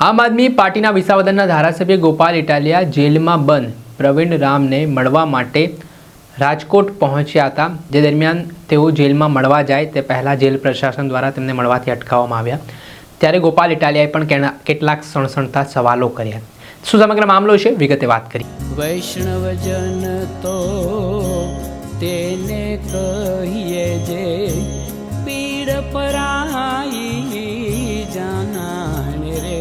આમ આદમી પાર્ટીના વિસાવદરના ધારાસભ્ય ગોપાલ ઇટાલિયા જેલમાં બંધ પ્રવીણ રામને મળવા માટે રાજકોટ પહોંચ્યા હતા। જે દરમિયાન તેઓ જેલમાં મળવા જાય તે પહેલાં જેલ પ્રશાસન દ્વારા તેમને મળવાથી અટકાવવામાં આવ્યા। ત્યારે ગોપાલ ઇટાલિયાએ પણ કેટલાક સણસણતા સવાલો કર્યા। શું સમગ્ર મામલો છે, વિગતે વાત કરી। વૈષ્ણવજન તો તેને કહીએ જે પીડ પરાઈ જાનાને રે।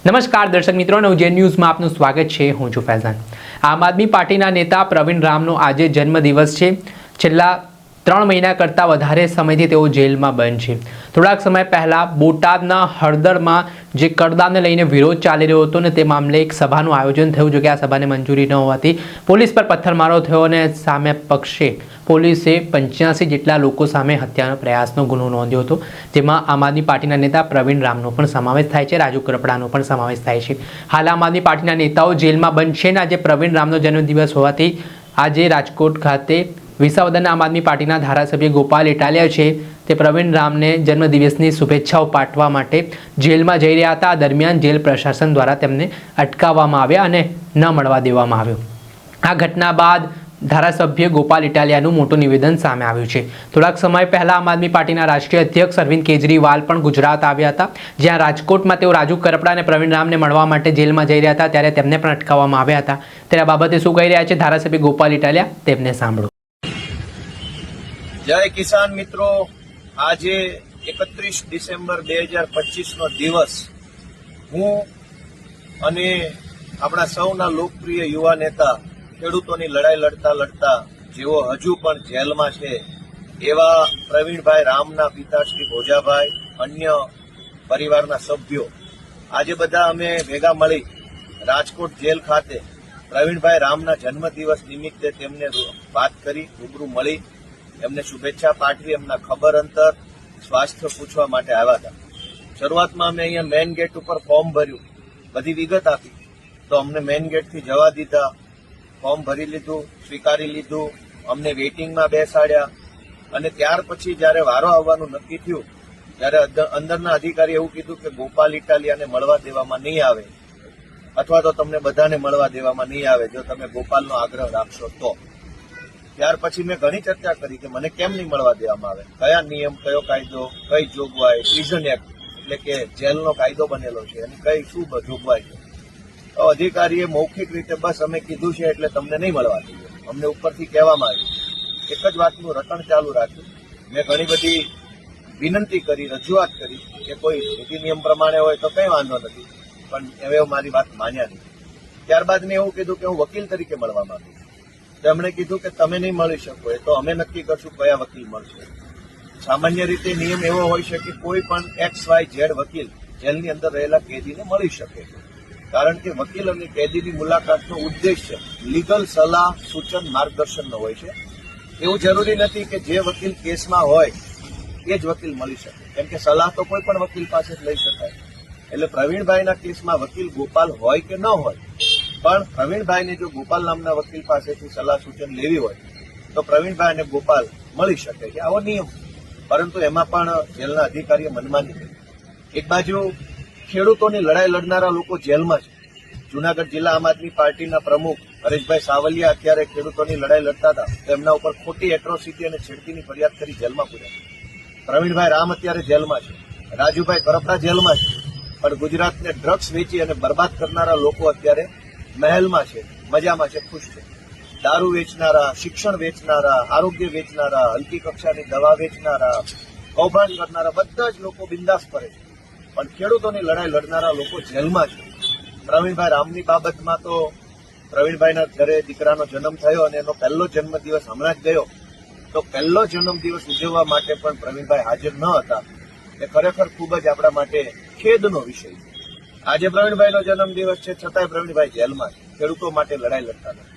નમસ્કાર દર્શક મિત્રો, નવજેન ન્યૂઝમાં આપનું સ્વાગત છે। હું છું ફૈઝાન। આમ આદમી પાર્ટીના નેતા પ્રવીણ રામનો આજે જન્મદિવસ છે। છેલ્લા 3 મહિના કરતાં વધારે સમયથી તેઓ જેલમાં બંધ છે। થોડાક સમય પહેલાં બોટાદના હળદરમાં જે કડદાને લઈને વિરોધ ચાલી રહ્યો હતો ને તે મામલે એક સભાનું આયોજન થયું, જો કે આ સભાને મંજૂરી ન હોવાથી પોલીસ પર પથ્થરમારો થયો અને સામે પક્ષે પોલીસે 85 જેટલા લોકો સામે હત્યાનો પ્રયાસનો ગુનો નોંધ્યો હતો, જેમાં આમ આદમી પાર્ટીના નેતા પ્રવીણ રામનો પણ સમાવેશ થાય છે, રાજુ કરપડાનો પણ સમાવેશ થાય છે। હાલ આમ આદમી પાર્ટીના નેતાઓ જેલમાં બંધ છે અને આજે પ્રવીણ રામનો જન્મદિવસ હોવાથી આજે રાજકોટ ખાતે વિસાવદરના આમ આદમી પાર્ટીના ધારાસભ્ય ગોપાલ ઇટાલિયા છે તે પ્રવીણ રામને જન્મદિવસની શુભેચ્છાઓ પાઠવવા માટે જેલમાં જઈ રહ્યા હતા। આ દરમિયાન જેલ પ્રશાસન દ્વારા તેમને અટકાવવામાં આવ્યા અને ન મળવા દેવામાં આવ્યો। આ ઘટના બાદ ધારાસભ્ય ગોપાલ ઇટાલિયાનું મોટું નિવેદન સામે આવ્યું છે। થોડાક સમય પહેલાં આમ આદમી પાર્ટીના રાષ્ટ્રીય અધ્યક્ષ અરવિંદ કેજરીવાલ પણ ગુજરાત આવ્યા હતા, જ્યાં રાજકોટમાં તેઓ રાજુ કરપડા અને પ્રવીણ રામને મળવા માટે જેલમાં જઈ રહ્યા હતા, ત્યારે તેમને પણ અટકાવવામાં આવ્યા હતા। ત્યારે આ બાબતે શું કહી રહ્યા છે ધારાસભ્ય ગોપાલ ઇટાલિયા, તેમને સાંભળો। જય કિસાન મિત્રો, આજે 31 ડિસેમ્બર 2025 નો દિવસ હું અને આપણા સૌના લોકપ્રિય યુવા નેતા, ખેડૂતોની લડાઈ લડતા જેઓ હજુ પણ જેલમાં છે એવા પ્રવીણભાઈ રામના પિતા શ્રી ભોજાભાઈ, અન્ય પરિવારના સભ્યો આજે બધા અમે ભેગા મળી રાજકોટ જેલ ખાતે પ્રવીણભાઈ રામના જન્મદિવસ નિમિત્તે તેમને વાત કરી, રૂબરૂ મળી, એમને શુભેચ્છા પાઠવી, એમના ખબર અંતર, સ્વાસ્થ્ય પૂછવા માટે આવ્યા હતા। શરૂઆતમાં અમે અહીંયા મેઇન ગેટ ઉપર ફોર્મ ભર્યું, બધી વિગત આપી તો અમને મેઇન ગેટથી જવા દીધા, ફોર્મ ભરી લીધું, સ્વીકારી લીધું, અમને વેઇટિંગમાં બેસાડ્યા અને ત્યાર પછી જ્યારે વારો આવવાનું નક્કી થયું ત્યારે અંદરના અધિકારી એવું કીધું કે ગોપાલ ઇટાલિયાને મળવા દેવામાં નહીં આવે અથવા તો તમને બધાને મળવા દેવામાં નહીં આવે જો તમે ગોપાલનો આગ્રહ રાખશો તો। ત્યાર પછી મેં ઘણી ચર્ચા કરી કે મને કેમ નહીં મળવા દેવામાં આવે, કયા નિયમ, કયો કાયદો, કઈ જોગવાઈ, પ્રિઝન એક્ટ એટલે કે જેલનો કાયદો બનેલો છે અને કઈ શું જોગવાઈ છે। તો અધિકારીએ મૌખિક રીતે બસ અમે કીધું છે એટલે તમને નહીં મળવા દઈએ, અમને ઉપરથી કહેવામાં આવ્યું। એક જ વાતનું રટણ ચાલુ રાખ્યું। મેં ઘણી બધી વિનંતી કરી, રજૂઆત કરી કે કોઈ નીતિ નિયમ પ્રમાણે હોય તો કંઈ વાંધો નથી, પણ હવે મારી વાત માન્યા નહીં। ત્યારબાદ મેં એવું કીધું કે હું વકીલ તરીકે મળવા માંગુ છું। તો એમણે કીધું કે તમે નહીં મળી શકો, એ તો અમે નક્કી કરશું કયા વકીલ મળશે। સામાન્ય રીતે નિયમ એવો હોય છે કે કોઈ પણ XYZ વકીલ જેલની અંદર રહેલા કેદીને મળી શકે છે, કારણ કે વકીલ અને કેદીની મુલાકાતનો ઉદ્દેશ્ય લીગલ સલાહ, સૂચન, માર્ગદર્શનનો હોય છે। એવું જરૂરી નથી કે જે વકીલ કેસમાં હોય એ જ વકીલ મળી શકે, કેમ કે સલાહ તો કોઈ પણ વકીલ પાસે જ લઈ શકાય। એટલે પ્રવીણભાઈના કેસમાં વકીલ ગોપાલ હોય કે ન હોય, પણ પ્રવીણભાઈને જો ગોપાલ નામના વકીલ પાસેથી સલાહ સૂચન લેવી હોય તો પ્રવીણભાઈ અને ગોપાલ મળી શકે છે, આવો નિયમ। પરંતુ એમાં પણ જેલના અધિકારીએ મનમાની કરી। એક બાજુ ખેડૂતોની લડાઈ લડનારા લોકો જેલમાં છે। જૂનાગઢ જિલ્લા આમ આદમી પાર્ટીના પ્રમુખ હરેશભાઈ સાવલિયા અત્યારે ખેડૂતોની લડાઈ લડતા હતા તો એમના ઉપર ખોટી એટ્રોસિટી અને છેડતીની ફરિયાદ કરી જેલમાં પૂર્યા। પ્રવીણભાઈ રામ અત્યારે જેલમાં છે, રાજુભાઈ કરપડા જેલમાં છે, પણ ગુજરાતને ડ્રગ્સ વેચી અને બરબાદ કરનારા લોકો અત્યારે મહેલમાં છે, મજામાં છે, ખુશ છે। દારૂ વેચનારા, શિક્ષણ વેચનારા, આરોગ્ય વેચનારા, હલકી કક્ષાની દવા વેચનારા, કૌભાંડ કરનારા બધા જ લોકો બિંદાસ ફરે છે, પણ ખેડૂતોની લડાઈ લડનારા લોકો જેલમાં છે। પ્રવીણભાઈ રામની બાબતમાં તો પ્રવીણભાઈના ઘરે દીકરાનો જન્મ થયો અને એનો પહેલો જન્મદિવસ હમણાં જ ગયો, તો પહેલો જન્મદિવસ ઉજવવા માટે પણ પ્રવીણભાઈ હાજર ન હતા, એ ખરેખર ખૂબ જ આપણા માટે ખેદનો વિષય છે। આજે પ્રવીણભાઈનો જન્મદિવસ છે છતાંય પ્રવીણભાઈ જેલમાં છે, ખેડૂતો માટે લડાઈ લડતા હતા।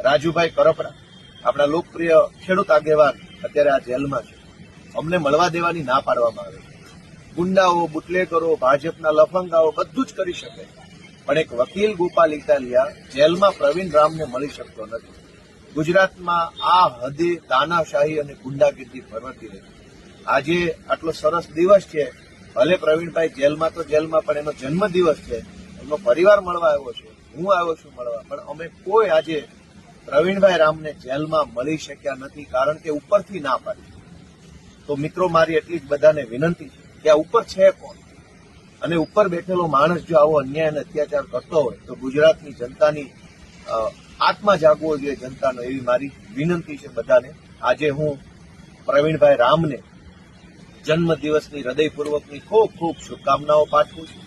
રાજુભાઈ કરપડા, આપણા લોકપ્રિય ખેડૂત આગેવાન, અત્યારે આ જેલમાં છે। અમને મળવા દેવાની ના પાડવામાં આવે છે। ગુંડાઓ, બુટલેગરો, ભાજપના લફંગાઓ બધું જ કરી શકે, પણ એક વકીલ ગોપાલ ઇટાલિયા જેલમાં પ્રવીણ રામને મળી શકતો નથી। ગુજરાતમાં આ હદે તાનાશાહી અને ગુંડાગીરી ફરતી રહી। આજે આટલો સરસ દિવસ છે ભલે પ્રવીણભાઈ જેલમાં તો જેલમાં, પણ એનો જન્મદિવસ છે, એમનો પરિવાર મળવા આવ્યો છે, હું આવ્યો છું મળવા, પણ અમે કોઈ આજે પ્રવીણભાઈ રામને જેલમાં મળી શક્યા નથી, કારણ કે ઉપરથી ના પાડી. તો મિત્રો, મારી એટલી જ બધાને વિનંતી છે કે આ ઉપર છે કોણ, અને ઉપર બેઠેલો માણસ જો આવો અન્યાય અને અત્યાચાર કરતો હોય તો ગુજરાતની જનતાની આત્મા જાગવો જોઈએ જનતાનો, એવી મારી વિનંતી છે બધાને. આજે હું પ્રવીણભાઈ રામને જન્મદિવસની હૃદયપૂર્વકની ખૂબ ખૂબ શુભકામનાઓ પાઠવું છું,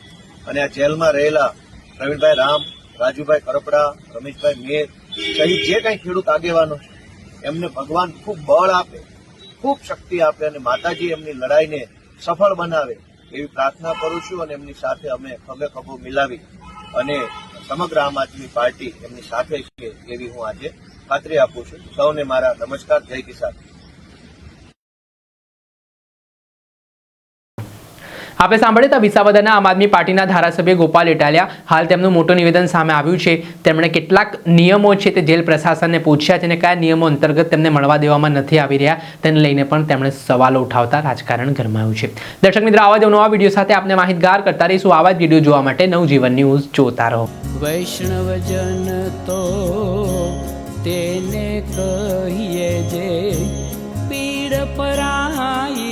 અને આ જેલમાં રહેલા પ્રવીણભાઈ રામ, રાજુભાઈ કરપડા, રમેશભાઈ મેર સહિત જે કંઈ ખેડૂત આગેવાનો છે એમને ભગવાન ખૂબ બળ આપે, ખૂબ શક્તિ આપે, અને માતાજી એમની લડાઈને સફળ બનાવે એવી પ્રાર્થના કરું છું. અને એમની સાથે અમે ખભે ખભો મિલાવી અને સમગ્ર આમ આદમી પાર્ટી એમની સાથે છે એવી હું આજે ખાતરી આપું છું. સૌને મારા નમસ્કાર. જય કિસાન. આપણે સાંભળ્યું હતા વિસાવદરના આમ આદમી પાર્ટીના ધારાસભ્ય ગોપાલ ઇટાલિયા. હાલ તેમનું મોટું નિવેદન સામે આવ્યું છે. તેમણે કેટલાક નિયમો છે તે જેલ પ્રશાસનને પૂછ્યા છે અને કયા નિયમો અંતર્ગત તેમને મળવા દેવામાં નથી આવી રહ્યા તેને લઈને પણ તેમણે સવાલો ઉઠાવતા રાજકારણ ગરમાયું છે. દર્શક મિત્રો, આવા જ નવા વિડીયો સાથે આપને માહિતગાર કરતા રહીશું. આવા જ વિડીયો જોવા માટે નવજીવન ન્યૂઝ જોતા રહો. વૈષ્ણવજન તો તેને કહીએ જે પીડ પરાઈ.